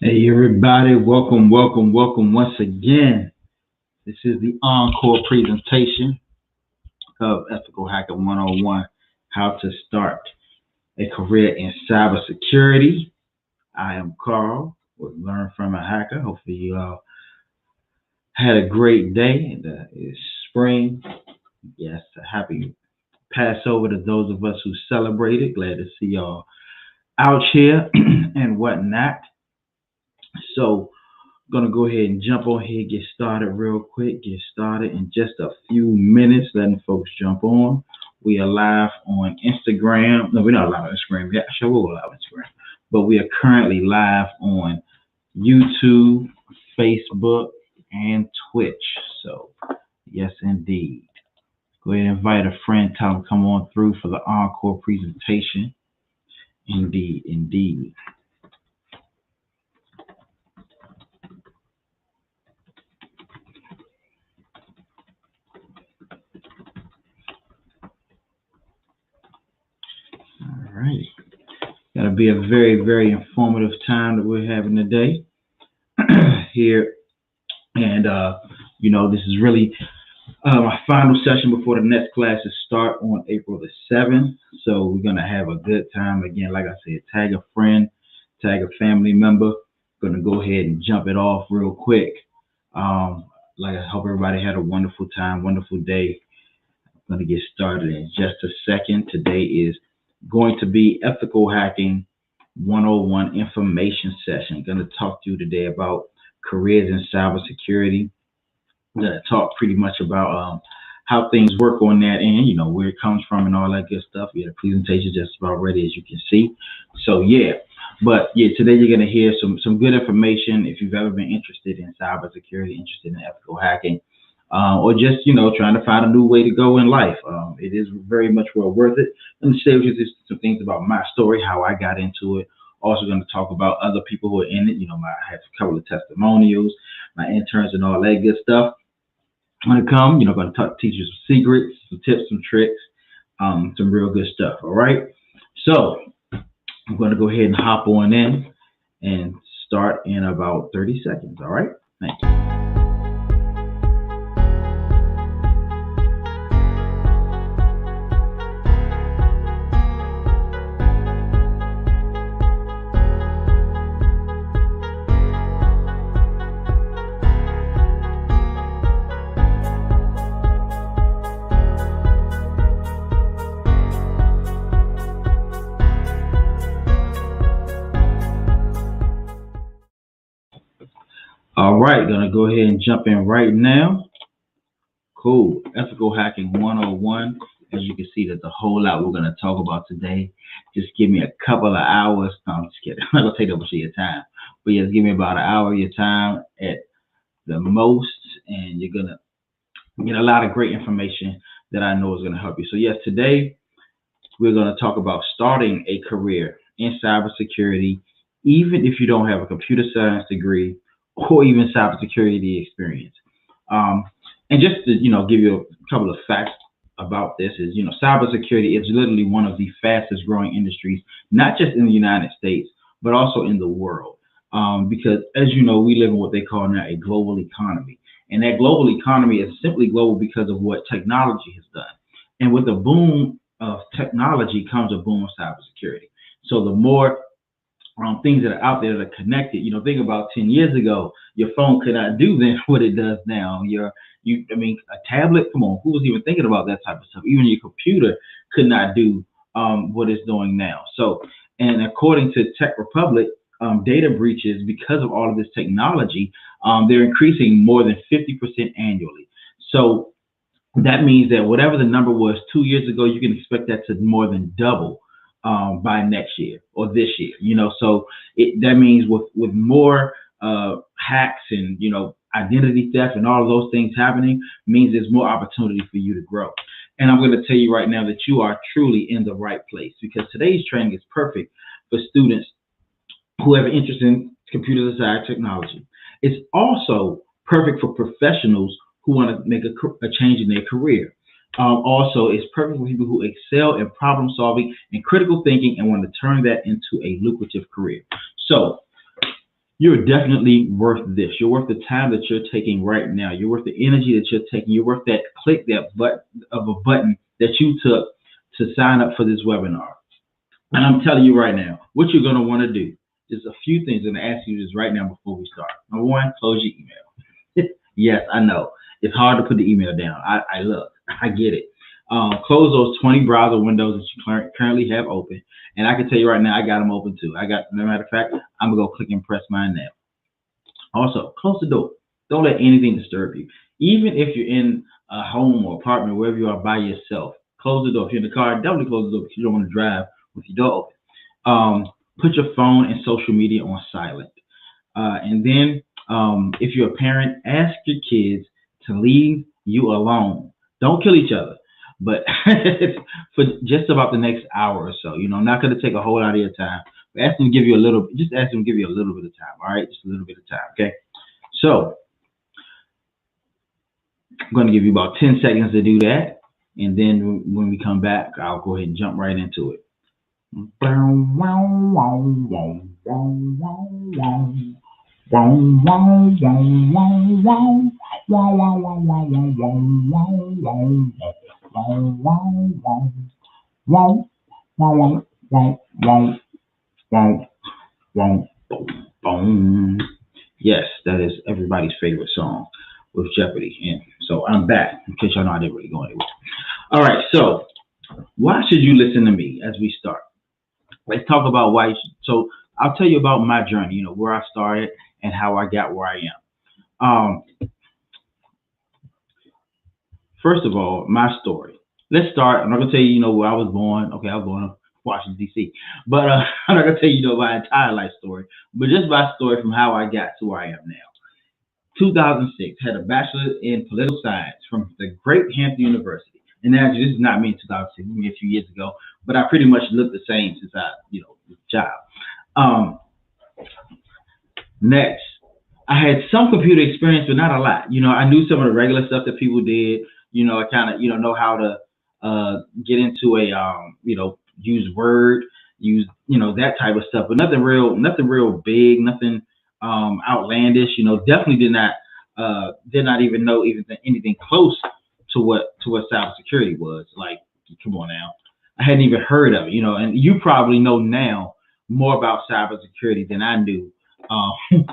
Hey everybody, welcome once again. This is the encore presentation of Ethical Hacker 101, how to start a career in cybersecurity. I am Carl with Learn from a Hacker. Hopefully you all had a great day. It's spring. Yes, a happy Passover to those of us who celebrated. Glad to see y'all out here and whatnot. So gonna go ahead and jump on here, get started real quick, get started in just a few minutes, letting folks jump on. We are live on Instagram. No, we're not live on Instagram. Yeah, sure we're live on Instagram. But we are currently live on YouTube, Facebook, and Twitch. So yes indeed. Go ahead and invite a friend, tell them come on through for the encore presentation. Indeed. All right. Going to be a very informative time that we're having today here. And, this is really my final session before the next classes start on April the 7th. So we're going to have a good time. Again, like I said, tag a friend, tag a family member. Going to go ahead and jump it off real quick. I hope everybody had a wonderful time, wonderful day. I'm going to get started in just a second. Today is going to be Ethical Hacking 101 information session. I'm going to talk to you today about careers in cybersecurity. I'm going to talk pretty much about how things work on that end, where it comes from and all that good stuff. Yeah, the presentation just about ready, as you can see. So today you're going to hear some good information if you've ever been interested in cybersecurity, interested in ethical hacking, or just, trying to find a new way to go in life. It is very much well worth it. Let me share with you some things about my story, how I got into it. Also going to talk about other people who are in it. I have a couple of testimonials, my interns and all that good stuff. When it comes, going to teach you some secrets, some tips, some tricks, some real good stuff. All right. So I'm going to go ahead and hop on in and start in about 30 seconds. All right. Thank you. All right, gonna go ahead and jump in right now. Cool. Ethical Hacking 101. As you can see, there's a whole lot we're gonna talk about today. Just give me a couple of hours. No, I'm just kidding. I'm not gonna take up much of your time. But just give me about an hour of your time at the most, and you're gonna get a lot of great information that I know is gonna help you. So yes, today we're gonna talk about starting a career in cybersecurity, even if you don't have a computer science degree or even cybersecurity experience. And just to, give you a couple of facts about this is, cybersecurity is literally one of the fastest growing industries, not just in the United States, but also in the world. Because as you know, we live in what they call now a global economy. And that global economy is simply global because of what technology has done. And with the boom of technology comes a boom of cybersecurity. So the more things that are out there that are connected, think about 10 years ago, your phone could not do then what it does now. A tablet, come on, who was even thinking about that type of stuff? Even your computer could not do what it's doing now. So, and according to Tech Republic, data breaches, because of all of this technology, they're increasing more than 50% annually. So that means that whatever the number was 2 years ago, you can expect that to more than double by next year or this year, so that means with more hacks and, identity theft and all of those things happening means there's more opportunity for you to grow. And I'm going to tell you right now that you are truly in the right place, because today's training is perfect for students who have an interest in computer-assisted technology. It's also perfect for professionals who want to make a change in their career. Also, it's perfect for people who excel in problem solving and critical thinking and want to turn that into a lucrative career. So You're definitely worth this. You're worth the time that you're taking right now. You're worth the energy that you're taking. You're worth that click that button that you took to sign up for this webinar. And I'm telling you right now, what you're going to want to do. There's a few things I'm going to ask you this right now before we start. Number one, close your email. Yes, I know. It's hard to put the email down. I look. I get it. Close those 20 browser windows that you currently have open. And I can tell you right now, I got them open too. No matter of fact, I'm going to go click and press mine now. Also, close the door. Don't let anything disturb you. Even if you're in a home or apartment, wherever you are by yourself, close the door. If you're in the car, definitely close the door because you don't want to drive with your door open. Put your phone and social media on silent. And then if you're a parent, ask your kids to leave you alone. Don't kill each other, but for just about the next hour or so. Not going to take a whole lot of your time. But ask them to give you a little. Just ask them to give you a little bit of time. All right, just a little bit of time. Okay. So I'm going to give you about 10 seconds to do that, and then when we come back, I'll go ahead and jump right into it. Yes, that is everybody's favorite song with Jeopardy. And so I'm back, in case y'all know I didn't really go anywhere. All right, so why should you listen to me as we start? Let's talk about why you should. So I'll tell you about my journey, where I started and how I got where I am. First of all, my story. Let's start. I'm not going to tell you, where I was born. Okay, I was born in Washington, D.C. But I'm not going to tell you, my entire life story, but just my story from how I got to where I am now. 2006, had a bachelor in political science from the Great Hampton University. And actually, this is not me in 2006, maybe a few years ago, but I pretty much looked the same since I, was a child. Next, I had some computer experience, but not a lot. I knew some of the regular stuff that people did. I kind of, know how to get into a, use Word, use, that type of stuff, but nothing real big, nothing outlandish. Definitely did not even know anything close to what cybersecurity was. Like, come on now, I hadn't even heard of it. And you probably know now more about cybersecurity than I knew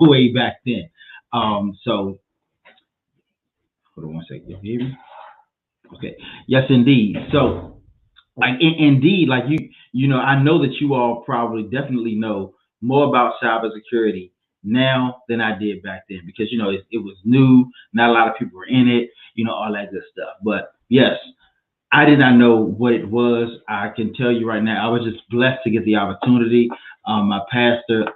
way back then. So hold on one second. You hear me? Okay. Yes, indeed. So, indeed, I know that you all probably definitely know more about cybersecurity now than I did back then because, it was new. Not a lot of people were in it, all that good stuff. But yes, I did not know what it was. I can tell you right now, I was just blessed to get the opportunity. My pastor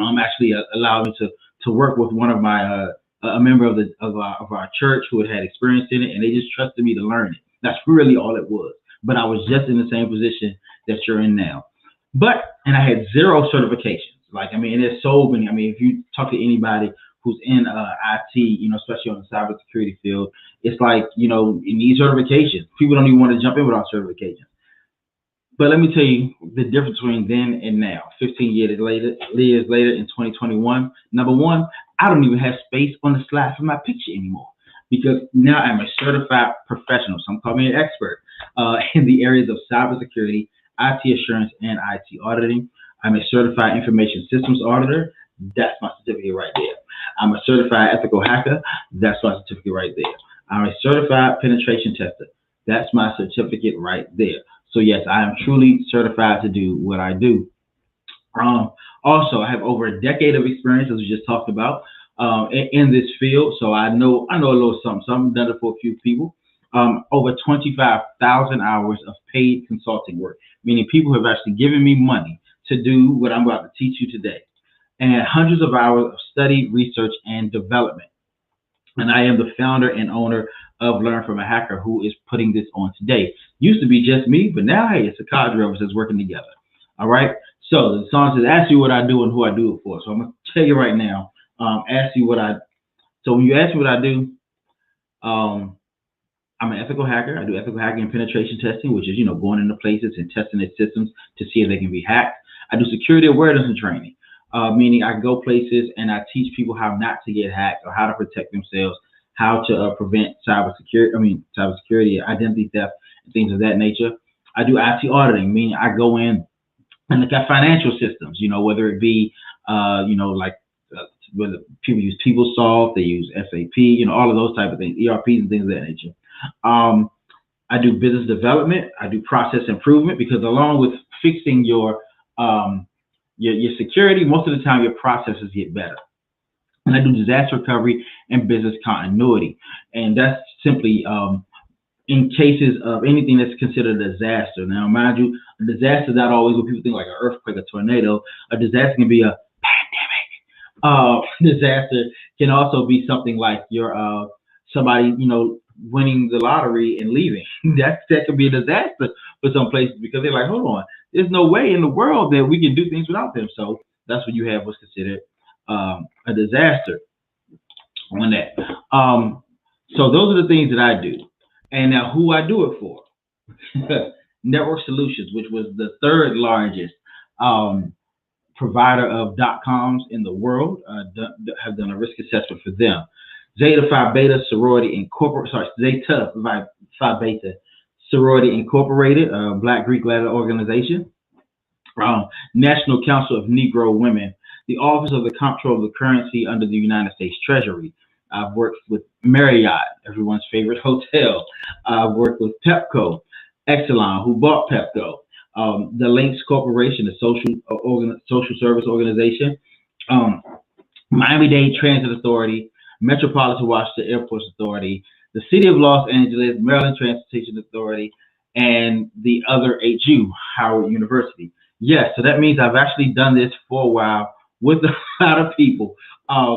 actually allowed me to work with one of my a member of our church who had experience in it, and they just trusted me to learn it. That's really all it was. But I was just in the same position that you're in now. And I had 0 certifications. There's so many. If you talk to anybody who's in IT, especially on the cybersecurity field, it's like, you need certifications. People don't even want to jump in without certifications. But let me tell you the difference between then and now, 15 years later in 2021. Number one, I don't even have space on the slide for my picture anymore because now I'm a certified professional. So I'm calling me an expert in the areas of cybersecurity, IT assurance, and IT auditing. I'm a certified information systems auditor. That's my certificate right there. I'm a certified ethical hacker. That's my certificate right there. I'm a certified penetration tester. That's my certificate right there. So yes, I am truly certified to do what I do. Also, I have over a decade of experience, as we just talked about, in this field. So I know a little something. I've done it for a few people. Over 25,000 hours of paid consulting work, meaning people have actually given me money to do what I'm about to teach you today, and hundreds of hours of study, research, and development. And I am the founder and owner of Learn from a Hacker, who is putting this on today. Used to be just me, but now, hey, it's a cadre of us that's working together. All right. So the song says, ask you what I do and who I do it for. So I'm going to tell you right now, so when you ask me what I do, I'm an ethical hacker. I do ethical hacking and penetration testing, which is, going into places and testing their systems to see if they can be hacked. I do security awareness and training. meaning I go places and I teach people how not to get hacked or how to protect themselves, how to prevent cybersecurity, identity theft, and things of that nature. I do IT auditing, meaning I go in and look at financial systems, whether it be, like uh, whether people use PeopleSoft, they use SAP, all of those type of things, ERPs and things of that nature. Um, I do business development. I do process improvement because along with fixing your security, most of the time your processes get better. And I do disaster recovery and business continuity, and that's simply in cases of anything that's considered a disaster. Now, mind you, a disaster is not always what people think like an earthquake, a tornado. A disaster can be a pandemic. Disaster can also be something like your somebody winning the lottery and leaving. That could be a disaster for some places because they're like, hold on, there's no way in the world that we can do things without them. So that's what you have what's considered a disaster on that. So those are the things that I do. And now who I do it for. Network Solutions, which was the third largest provider of .coms in the world, have done a risk assessment for them. Zeta Phi Beta Sorority Incorporated, Zeta Phi Beta Sorority Incorporated, Black Greek letter organization. National Council of Negro Women, the Office of the Comptroller of the Currency under the United States Treasury. I've worked with Marriott, everyone's favorite hotel. I've worked with Pepco, Exelon, who bought Pepco, the Lynx Corporation, the social service organization, Miami-Dade Transit Authority, Metropolitan Washington Airports Authority, the City of Los Angeles, Maryland Transportation Authority, and the other HU, Howard University. Yes, so that means I've actually done this for a while with a lot of people.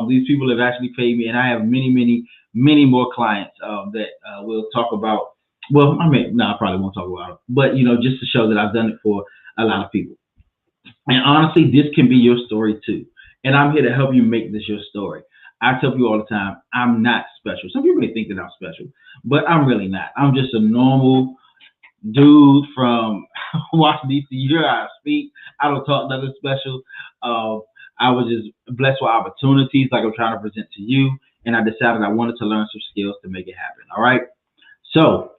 These people have actually paid me, and I have many, many, many more clients that we'll talk about. Well, I probably won't talk about it, but just to show that I've done it for a lot of people. And honestly, this can be your story too. And I'm here to help you make this your story. I tell people all the time, I'm not special. Some people may think that I'm special, but I'm really not. I'm just a normal dude from Washington, D.C. You hear how I speak. I don't talk nothing special. I was just blessed with opportunities like I'm trying to present to you, and I decided I wanted to learn some skills to make it happen. All right. So,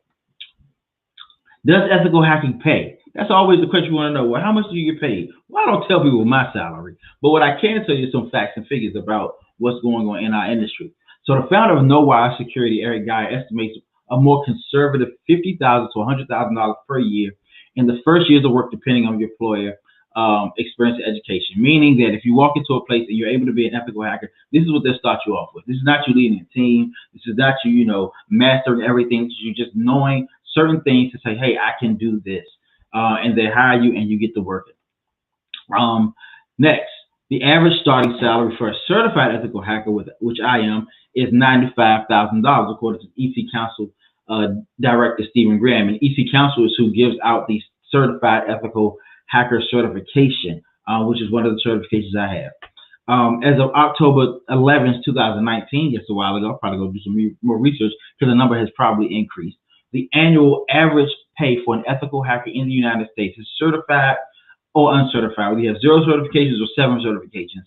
does ethical hacking pay? That's always the question you want to know. Well, how much do you get paid? Well, I don't tell people my salary, but what I can tell you is some facts and figures about what's going on in our industry. So, the founder of No Wire Security, Eric Guy, estimates a more conservative $50,000 to $100,000 per year in the first years of work, depending on your employer experience and education. Meaning that if you walk into a place and you're able to be an ethical hacker, this is what they'll start you off with. This is not you leading a team. This is not you, mastering everything. This is you just knowing certain things to say, hey, I can do this. And they hire you and you get to work it. Next, the average starting salary for a certified ethical hacker, which I am, is $95,000, according to EC Council Director Stephen Graham. And EC Council is who gives out the certified ethical hacker certification, which is one of the certifications I have. As of October 11th, 2019, just a while ago, I'll probably go do some more research because the number has probably increased. The annual average pay for an ethical hacker in the United States is certified or uncertified. We have 0 certifications or 7 certifications.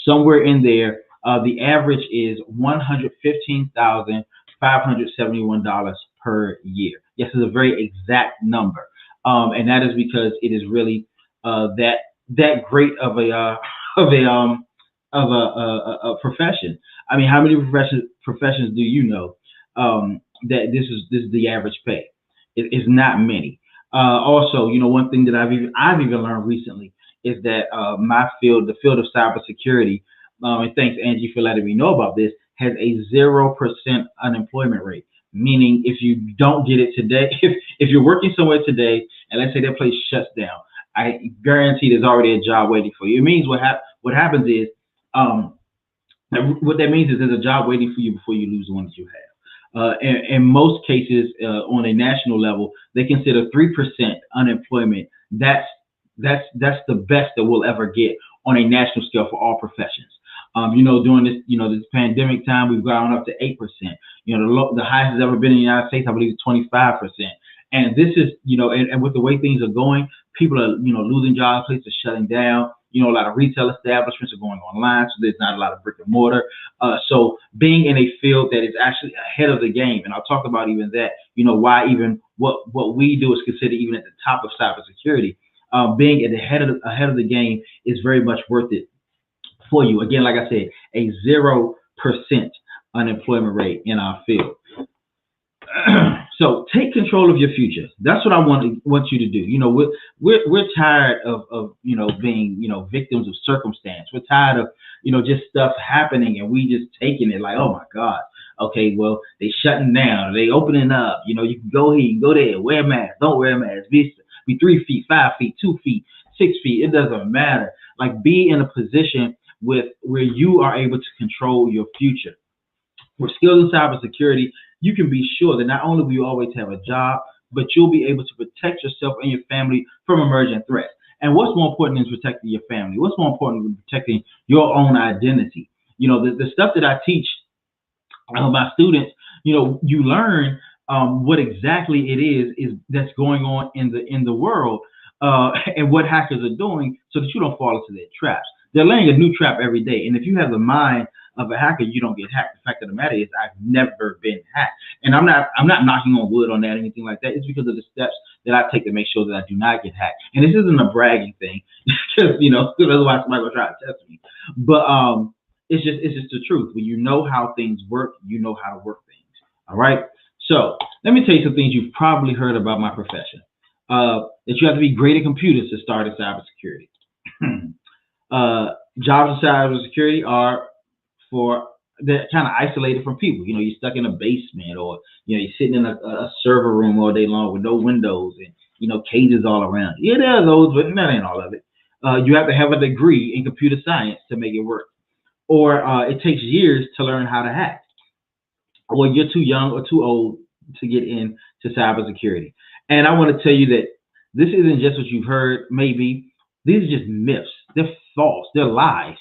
Somewhere in there, the average is $115,571 per year. Yes, it's a very exact number. And that is because it is really that great of a profession. I mean, how many professions do you know that this is the average pay? It's not many. Also, one thing that I've even learned recently is that my field, the field of cybersecurity, and thanks Angie for letting me know about this, has a 0% unemployment rate. Meaning, if you don't get it today, if you're working somewhere today, and let's say that place shuts down, I guarantee there's already a job waiting for you. It means what happens is, what that means is there's a job waiting for you before you lose the one that you have. In most cases, on a national level, they consider 3% unemployment. That's the best that we'll ever get on a national scale for all professions. During this, this pandemic time, we've gone up to 8%. The highest has ever been in the United States, I believe, is 25%. And this is, and with the way things are going, people are, losing jobs, places are shutting down. You know, a lot of retail establishments are going online, so there's not a lot of brick and mortar. So being in a field that is actually ahead of the game, and I'll talk about even that, you know, why even what we do is considered even at the top of cybersecurity. Being at the ahead of the game is very much worth it for you. Again, like I said, a 0% unemployment rate in our field. So take control of your future. That's what I want you to do. You know, we're tired of you know, being, you know, victims of circumstance. We're tired of, you know, just stuff happening and we just taking it like, oh my God. Okay, well, they shutting down, they opening up. You know, you can go here, you can go there, wear a mask, don't wear a mask, be 3 feet, 5 feet, 2 feet, 6 feet. It doesn't matter. Like, be in a position with where you are able to control your future. With skills in cybersecurity, you can be sure that not only will you always have a job, but you'll be able to protect yourself and your family from emerging threats. And what's more important than protecting your family? What's more important than protecting your own identity? You know, the stuff that I teach my students, you know, you learn what exactly it is that's going on in the world, and what hackers are doing, so that you don't fall into their traps. They're laying a new trap every day, and if you have the mind of a hacker, you don't get hacked. The fact of the matter is, I've never been hacked, and I'm not knocking on wood on that or anything like that. It's because of the steps that I take to make sure that I do not get hacked. And this isn't a bragging thing, because, you know, otherwise somebody will try to test me. But it's just the truth. When you know how things work, you know how to work things. All right. So let me tell you some things you've probably heard about my profession. That you have to be great at computers to start in cybersecurity. Jobs in cybersecurity are they're kind of isolated from people. You know, you're stuck in a basement, or, you know, you're sitting in a server room all day long with no windows and, you know, cages all around. Yeah, there are those, but that ain't all of it. You have to have a degree in computer science to make it work, or it takes years to learn how to hack, or you're too young or too old to get into cybersecurity. And I want to tell you that this isn't just what you've heard. Maybe these are just myths. They're false. They're lies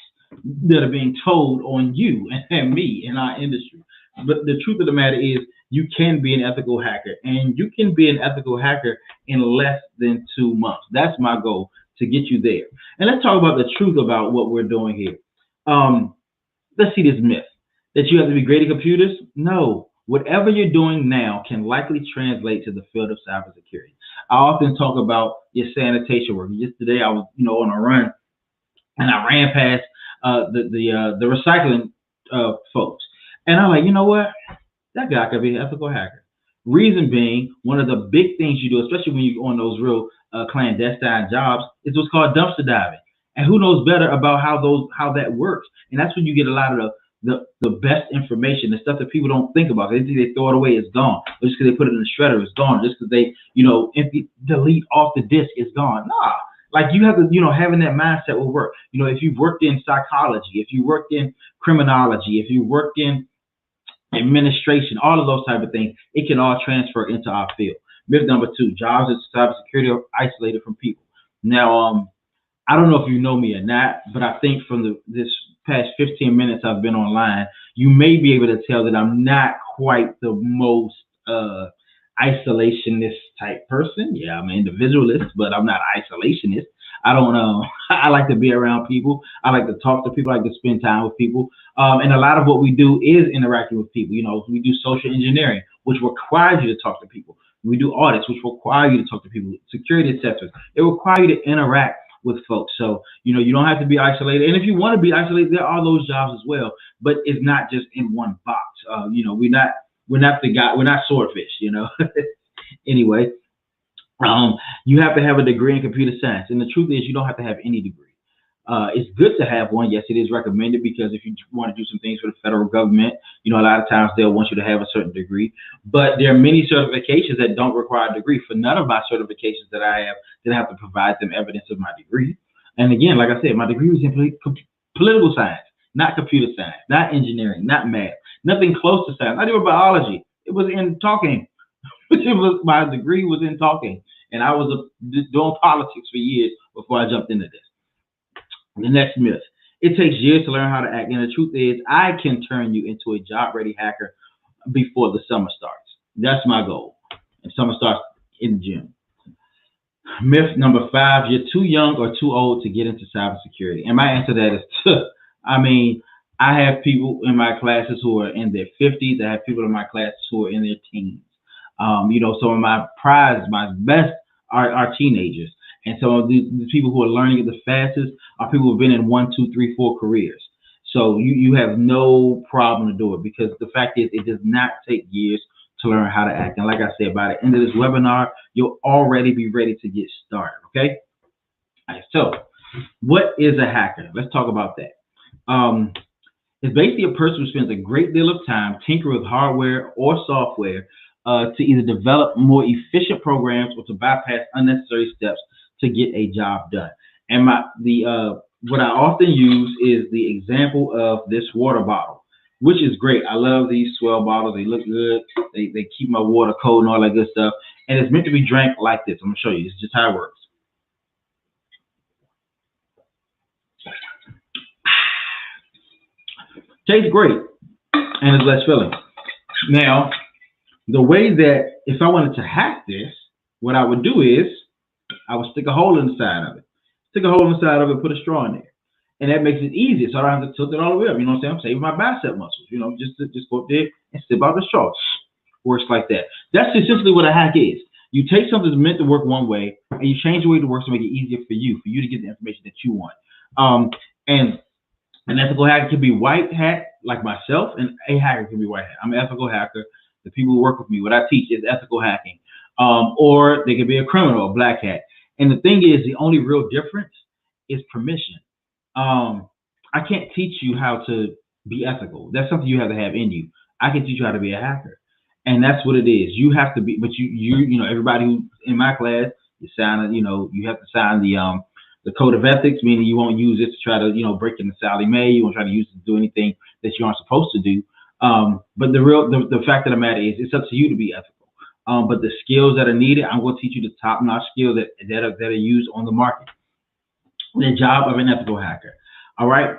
that are being told on you and me in our industry. But the truth of the matter is, you can be an ethical hacker, and you can be an ethical hacker in less than 2 months. That's my goal, to get you there. And let's talk about the truth about what we're doing here. Let's see this myth that you have to be great at computers. No, whatever you're doing now can likely translate to the field of cybersecurity. I often talk about your sanitation work. Just today, I was, you know, on a run, and I ran past the recycling folks, and I'm like, you know what? That guy could be an ethical hacker. Reason being, one of the big things you do, especially when you're on those real clandestine jobs, is what's called dumpster diving. And who knows better about how that works? And that's when you get a lot of the best information, the stuff that people don't think about. They think they throw it away, it's gone. Or just because they put it in the shredder, it's gone. Just because they, you know, delete off the disk, it's gone. Nah. Like, you have to, you know, having that mindset will work. You know, if you've worked in psychology, if you worked in criminology, if you worked in administration, all of those type of things, it can all transfer into our field. Myth number 2, jobs in cybersecurity are isolated from people. Now, I don't know if you know me or not, but I think from this past 15 minutes I've been online, you may be able to tell that I'm not quite the most isolationist type person. Yeah, I'm an individualist, but I'm not isolationist. I don't know. I like to be around people. I like to talk to people. I like to spend time with people. And a lot of what we do is interacting with people. You know, we do social engineering, which requires you to talk to people. We do audits, which require you to talk to people. Security assessments, it requires you to interact with folks. So, you know, you don't have to be isolated. And if you want to be isolated, there are those jobs as well. But it's not just in one box. You know, we're not the guy. We're not swordfish. You know. Anyway, you have to have a degree in computer science, and the truth is, you don't have to have any degree. It's good to have one. Yes, it is recommended, because if you want to do some things for the federal government, you know, a lot of times they'll want you to have a certain degree. But there are many certifications that don't require a degree. For none of my certifications that I have to provide them evidence of my degree. And again, like I said, my degree was in political science, not computer science, not engineering, not math, nothing close to science, not even biology. It was in talking. My degree was in talking, and I was doing politics for years before I jumped into this. The next myth: it takes years to learn how to act. And the truth is, I can turn you into a job-ready hacker before the summer starts. That's my goal. And summer starts in June. Myth number 5, you're too young or too old to get into cybersecurity. And my answer to that is, I mean, I have people in my classes who are in their 50s. I have people in my classes who are in their teens. Some of my prizes, my best are teenagers. And some of the people who are learning it the fastest are people who've been in 1, 2, 3, 4 careers. So you have no problem to do it because the fact is it does not take years to learn how to act. And like I said, by the end of this webinar, you'll already be ready to get started. Okay. All right, so what is a hacker? Let's talk about that. It's basically a person who spends a great deal of time tinkering with hardware or software to either develop more efficient programs or to bypass unnecessary steps to get a job done. And what I often use is the example of this water bottle, which is great. I love these swell bottles. They look good. They keep my water cold and all that good stuff. And it's meant to be drank like this. I'm going to show you. This is just how it works. Tastes great and it's less filling. Now, the way that if I wanted to hack this, what I would do is I would stick a hole in the side of it. Stick a hole in the side of it, put a straw in there. And that makes it easier, so I don't have to tilt it all the way up. You know what I'm saying? I'm saving my bicep muscles. Just go up there and sip out the straw. Works like that. That's essentially what a hack is. You take something that's meant to work one way, and you change the way it works to make it easier for you to get the information that you want. And an ethical hacker can be white hat, like myself, and a hacker can be white hat. I'm an ethical hacker. The people who work with me, what I teach is ethical hacking. Or they could be a criminal, a black hat. And the thing is, the only real difference is permission. I can't teach you how to be ethical. That's something you have to have in you. I can teach you how to be a hacker. And that's what it is. You have to be, but everybody who in my class, you have to sign the code of ethics, meaning you won't use it to try to, break into Sally Mae. You won't try to use it to do anything that you aren't supposed to do. But the fact of the matter is, it's up to you to be ethical. But the skills that are needed, I'm going to teach you the top-notch skills that are used on the market. The job of an ethical hacker. All right.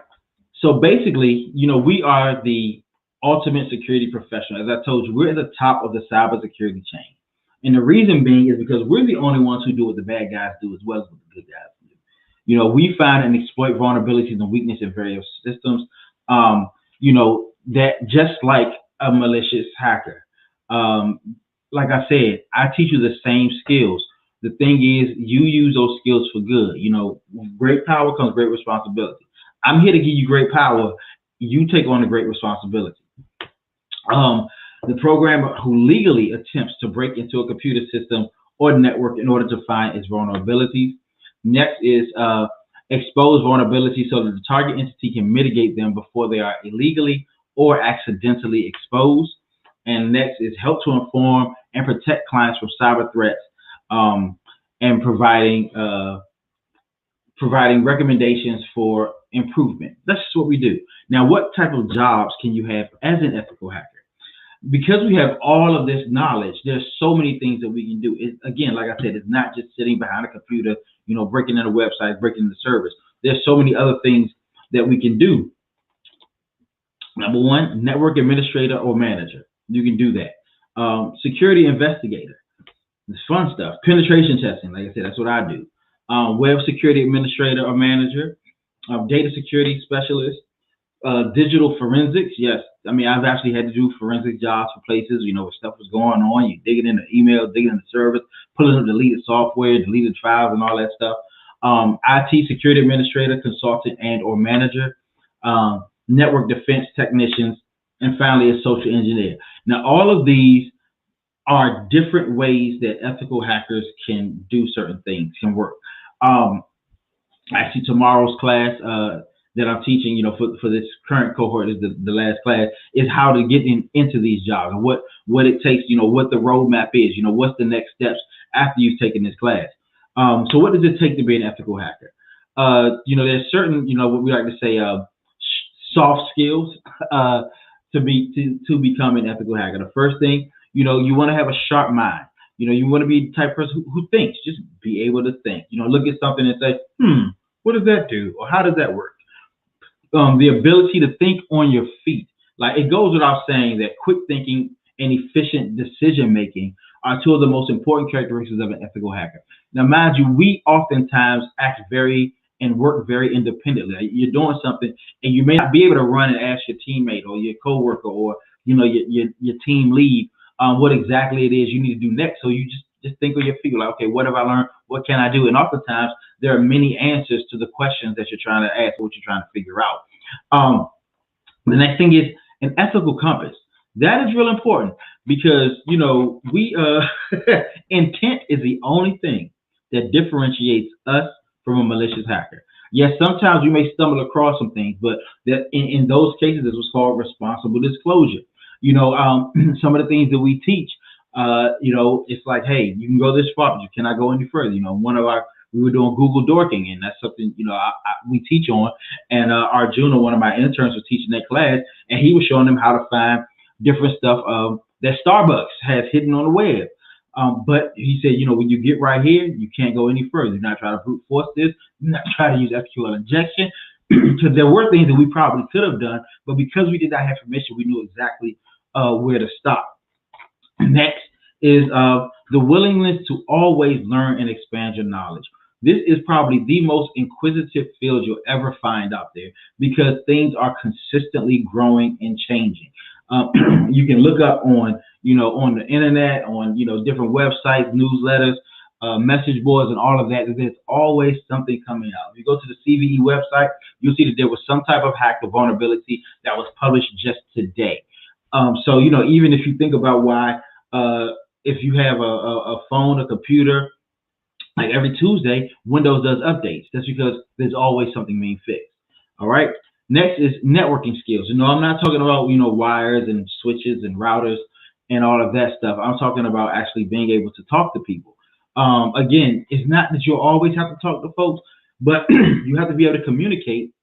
So basically, we are the ultimate security professional. As I told you, we're at the top of the cybersecurity chain. And the reason being is because we're the only ones who do what the bad guys do as well as what the good guys do. We find and exploit vulnerabilities and weakness in various systems, that just like a malicious hacker. Like I said, I teach you the same skills. The thing is, you use those skills for good. With great power comes great responsibility. I'm here to give you great power. You take on the great responsibility. The programmer who legally attempts to break into a computer system or network in order to find its vulnerabilities. Next is expose vulnerabilities so that the target entity can mitigate them before they are illegally or accidentally exposed. And next is help to inform and protect clients from cyber threats, and providing recommendations for improvement. That's just what we do. Now, what type of jobs can you have as an ethical hacker? Because we have all of this knowledge, there's so many things that we can do. Again, like I said, it's not just sitting behind a computer, breaking into websites, breaking into servers. There's so many other things that we can do. Number one, network administrator or manager. You can do that. Security investigator. It's fun stuff. Penetration testing, like I said, that's what I do. Web security administrator or manager. Data security specialist. Digital forensics. Yes, I've actually had to do forensic jobs for places, where stuff was going on. You digging into email, digging into service, pulling up deleted software, deleted files, and all that stuff. IT security administrator, consultant, and or manager. Network defense technicians, and finally a social engineer. Now, all of these are different ways that ethical hackers can do certain things, can work. Actually, tomorrow's class that I'm teaching, for this current cohort is the last class, is how to get into these jobs and what it takes, what the roadmap is, what's the next steps after you've taken this class. So what does it take to be an ethical hacker? There's certain, what we like to say, soft skills to become an ethical hacker. The first thing, you want to have a sharp mind. You want to be the type of person who thinks, just be able to think. Look at something and say, what does that do? Or how does that work? The ability to think on your feet. Like, it goes without saying that quick thinking and efficient decision making are two of the most important characteristics of an ethical hacker. Now, mind you, we oftentimes act very and work very independently. Like, you're doing something, and you may not be able to run and ask your teammate or your coworker or your team lead what exactly it is you need to do next. So you just think on your feet, like, okay, what have I learned? What can I do? And oftentimes there are many answers to the questions that you're trying to ask, what you're trying to figure out. The next thing is an ethical compass. That is real important because we intent is the only thing that differentiates us from a malicious hacker. Yes, sometimes we may stumble across some things, but that in those cases, this was called responsible disclosure. Some of the things that we teach, it's like, hey, you can go this far, but you cannot go any further. We were doing Google dorking, and that's something we teach on. And Arjuna, one of my interns, was teaching that class, and he was showing them how to find different stuff that Starbucks has hidden on the web. But he said, when you get right here, you can't go any further. You're not trying to brute force this. You're not trying to use SQL injection, because there were things that we probably could have done, but because we did not have permission, we knew exactly where to stop. Next is the willingness to always learn and expand your knowledge. This is probably the most inquisitive field you'll ever find out there because things are consistently growing and changing. You can look up on the internet, on different websites, newsletters, message boards, and all of that. There's always something coming out. If you go to the CVE website, you'll see that there was some type of hack or vulnerability that was published just today. So even if you think about why, if you have a phone, a computer, like every Tuesday, Windows does updates. That's because there's always something being fixed. All right. Next is networking skills. I'm not talking about, wires and switches and routers and all of that stuff. I'm talking about actually being able to talk to people. Again, it's not that you'll always have to talk to folks, but you have to be able to communicate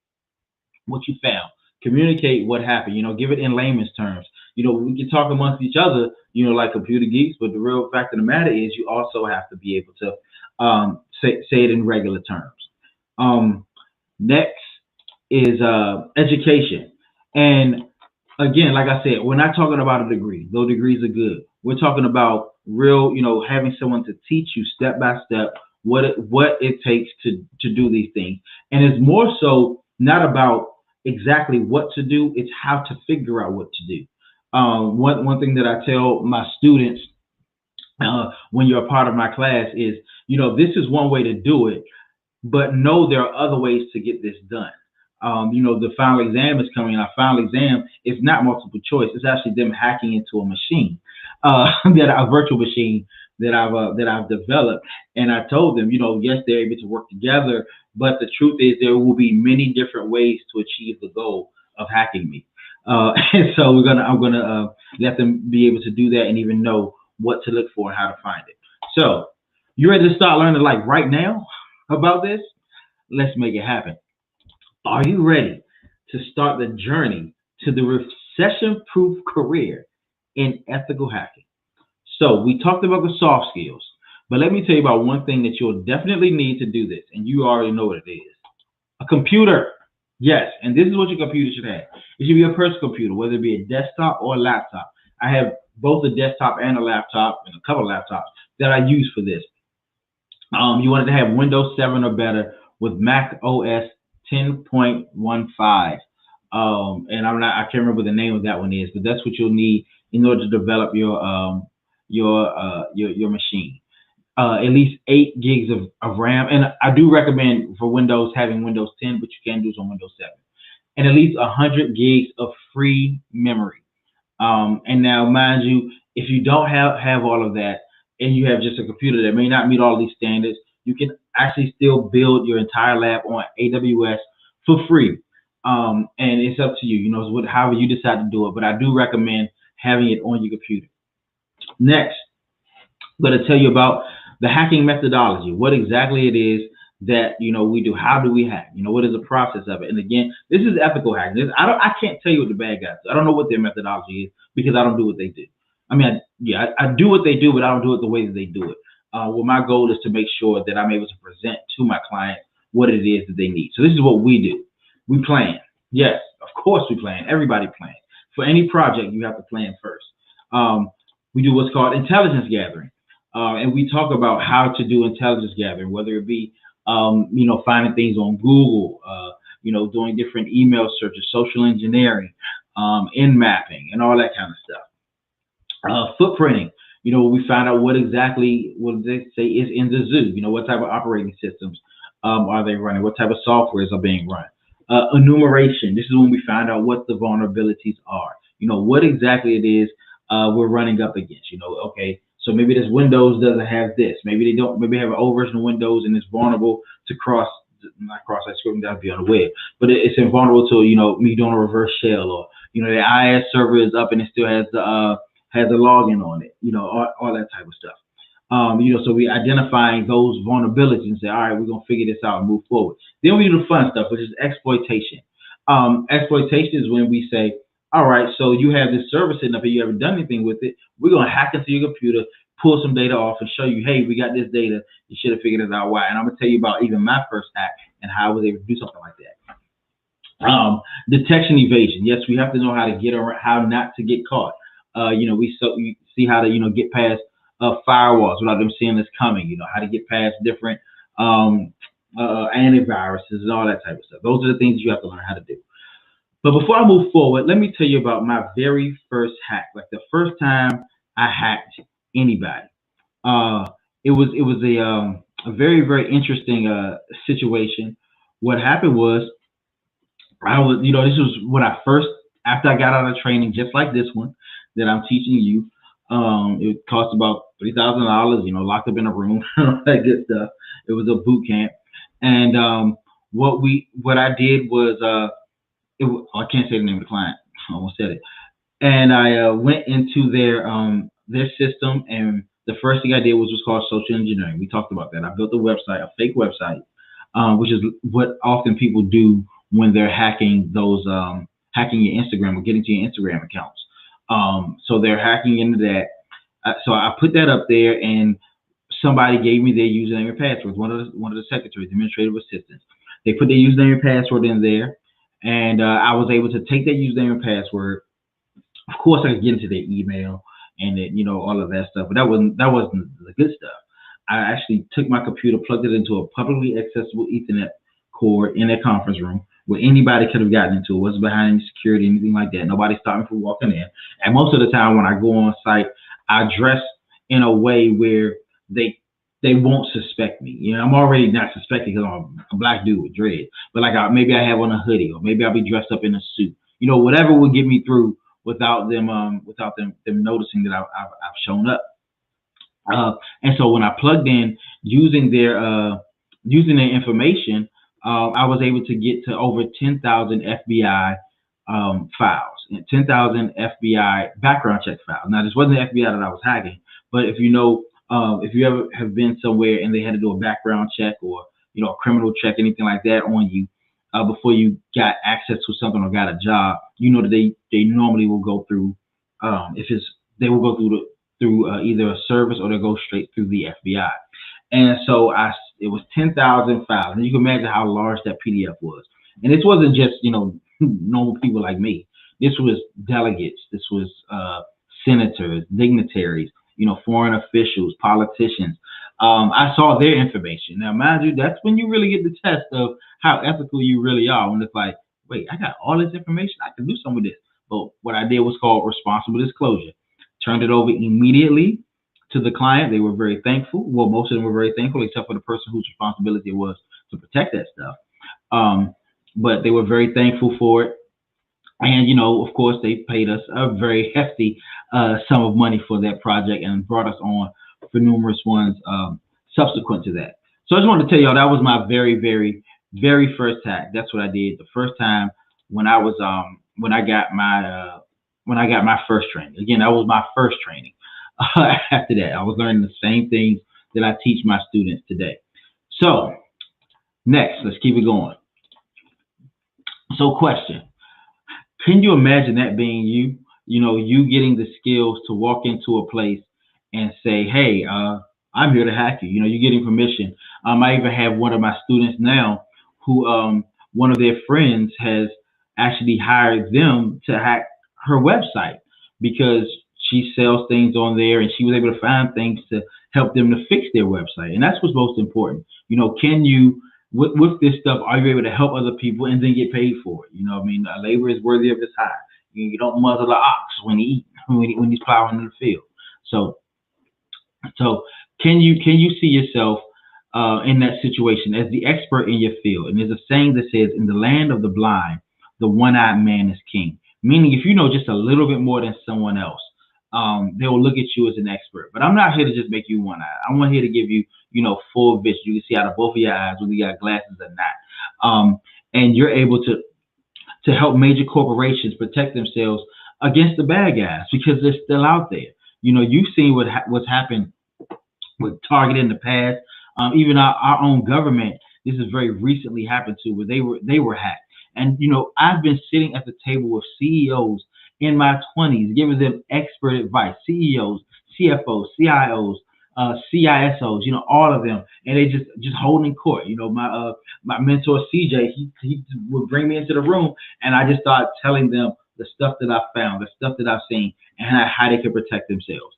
what you found, communicate what happened, give it in layman's terms. We can talk amongst each other, like computer geeks, but the real fact of the matter is you also have to be able to say it in regular terms. Next is education. And again, like I said, we're not talking about a degree. Those degrees are good. We're talking about real, having someone to teach you step by step what it takes to do these things. And it's more so not about exactly what to do, it's how to figure out what to do. One thing that I tell my students when you're a part of my class is, this is one way to do it, but know there are other ways to get this done. The final exam is coming. Our final exam is not multiple choice. It's actually them hacking into a machine, a virtual machine that I've developed. And I told them, yes, they're able to work together, but the truth is there will be many different ways to achieve the goal of hacking me. And so I'm gonna let them be able to do that and even know what to look for and how to find it. So you ready to start learning like right now about this? Let's make it happen. Are you ready to start the journey to the recession-proof career in ethical hacking? So we talked about the soft skills, but let me tell you about one thing that you'll definitely need to do this, and you already know what it is. A computer. Yes, and this is what your computer should have. It should be a personal computer, whether it be a desktop or a laptop. I have both a desktop and a laptop, and a couple of laptops that I use for this. You want it to have Windows 7 or better with Mac OS 10.15. And I can't remember what the name of that one is, but that's what you'll need in order to develop your machine. At least 8 gigs of RAM, and I do recommend for Windows having Windows 10, but you can do this on Windows 7, and at least 100 gigs of free memory. And now, mind you, if you don't have all of that, and you have just a computer that may not meet all these standards, you can actually still build your entire lab on AWS for free. And it's up to you, however you decide to do it. But I do recommend having it on your computer. Next, I'm going to tell you about the hacking methodology, what exactly it is that we do. How do we hack? What is the process of it? And again, this is ethical hacking. I can't tell you what the bad guys do. I don't know what their methodology is because I don't do what they do. I mean, I do what they do, but I don't do it the way that they do it. Well, my goal is to make sure that I'm able to present to my client what it is that they need. So this is what we do. We plan. Yes, of course we plan. Everybody plans. For any project, you have to plan first. We do what's called intelligence gathering. And we talk about how to do intelligence gathering, whether it be finding things on Google, doing different email searches, social engineering, in mapping, and all that kind of stuff. Footprinting. We find out what they say is in the zoo. What type of operating systems are they running? What type of softwares are being run? Enumeration. This is when we find out what the vulnerabilities are. What exactly it is we're running up against. Okay, so maybe this Windows doesn't have this. Maybe they don't. Maybe they have an old version of Windows and it's vulnerable to not cross-site scripting, that'd be on the web, but it's invulnerable to me doing a reverse shell, or the IIS server is up and it still has a login on it, all that type of stuff. So we identifying those vulnerabilities and say, all right, we're gonna figure this out and move forward. Then we do the fun stuff, which is exploitation. Exploitation is when we say, all right, so you have this server sitting up here, you haven't done anything with it. We're gonna hack into your computer, pull some data off, and show you, hey, we got this data. You should have figured it out why. And I'm gonna tell you about even my first hack and how I was able to do something like that. Detection evasion. Yes, we have to know how to get around, how not to get caught. We see how to get past firewalls without them seeing us coming. How to get past different antiviruses and all that type of stuff. Those are the things you have to learn how to do. But before I move forward, let me tell you about my very first hack. Like the first time I hacked anybody. It was a very, very interesting situation. What happened was this was when after I got out of training, just like this one that I'm teaching you. It cost about $3,000, locked up in a room, all that good stuff. It was a boot camp. And what I did was, I can't say the name of the client. I almost said it. And I went into their system, and the first thing I did was called social engineering. We talked about that. I built a website, a fake website, which is what often people do when they're hacking hacking your Instagram or getting to your Instagram accounts. So they're hacking into that. So I put that up there, and somebody gave me their username and password. One of the secretaries, administrative assistants. They put their username and password in there, and I was able to take that username and password. Of course, I could get into their email and all of that stuff, but that wasn't the good stuff. I actually took my computer, plugged it into a publicly accessible Ethernet cord in their conference room, where anybody could have gotten into it. It wasn't behind any security, anything like that. Nobody stopped me from walking in. And most of the time when I go on site, I dress in a way where they won't suspect me. I'm already not suspected because I'm a black dude with dread. But maybe I have on a hoodie, or maybe I'll be dressed up in a suit. Whatever would get me through without them noticing that I've shown up. And so when I plugged in using their information, I was able to get to over 10,000 FBI files, and 10,000 FBI background check files. Now, this wasn't the FBI that I was hacking, but if you ever have been somewhere and they had to do a background check or a criminal check, anything like that on you before you got access to something or got a job, that they normally will go through they will go through either a service, or they'll go straight through the FBI. And so it was 10,000 files, and you can imagine how large that PDF was. And this wasn't just normal people like me. This was delegates. This was senators, dignitaries, foreign officials, politicians. I saw their information. Now, mind you, that's when you really get the test of how ethical you really are. When it's like, wait, I got all this information, I can do something with this. But what I did was called responsible disclosure. Turned it over immediately to the client. They were very thankful. Well, most of them were very thankful, except for the person whose responsibility it was to protect that stuff. But they were very thankful for it. And, of course, they paid us a very hefty sum of money for that project and brought us on for numerous ones subsequent to that. So I just wanted to tell y'all that was my very, very, very first hack. That's what I did the first time when I was when I got my first training. Again, that was my first training. After that, I was learning the same things that I teach my students today. So next, let's keep it going. So question, can you imagine that being you? You getting the skills to walk into a place and say, hey, I'm here to hack you. You're getting permission. I even have one of my students now who one of their friends has actually hired them to hack her website because she sells things on there, and she was able to find things to help them to fix their website. And that's what's most important. Can you, with this stuff, are you able to help other people and then get paid for it? Labor is worthy of its hire. You don't muzzle the ox when he eats, when he's plowing in the field. So can you see yourself in that situation as the expert in your field? And there's a saying that says, in the land of the blind, the one-eyed man is king. Meaning, if you know just a little bit more than someone else, they will look at you as an expert. But I'm not here to just make you one-eyed. I'm here to give you, full vision. You can see out of both of your eyes whether you got glasses or not. And you're able to help major corporations protect themselves against the bad guys because they're still out there. You've seen what's happened with Target in the past. Even our own government, this has very recently happened to, where they were hacked. And I've been sitting at the table with CEOs in my 20s, giving them expert advice. CEOs, CFOs, CIOs, CISOs, all of them, and they just holding court. My mentor CJ, he would bring me into the room, and I just started telling them the stuff that I found, the stuff that I've seen, and how they can protect themselves.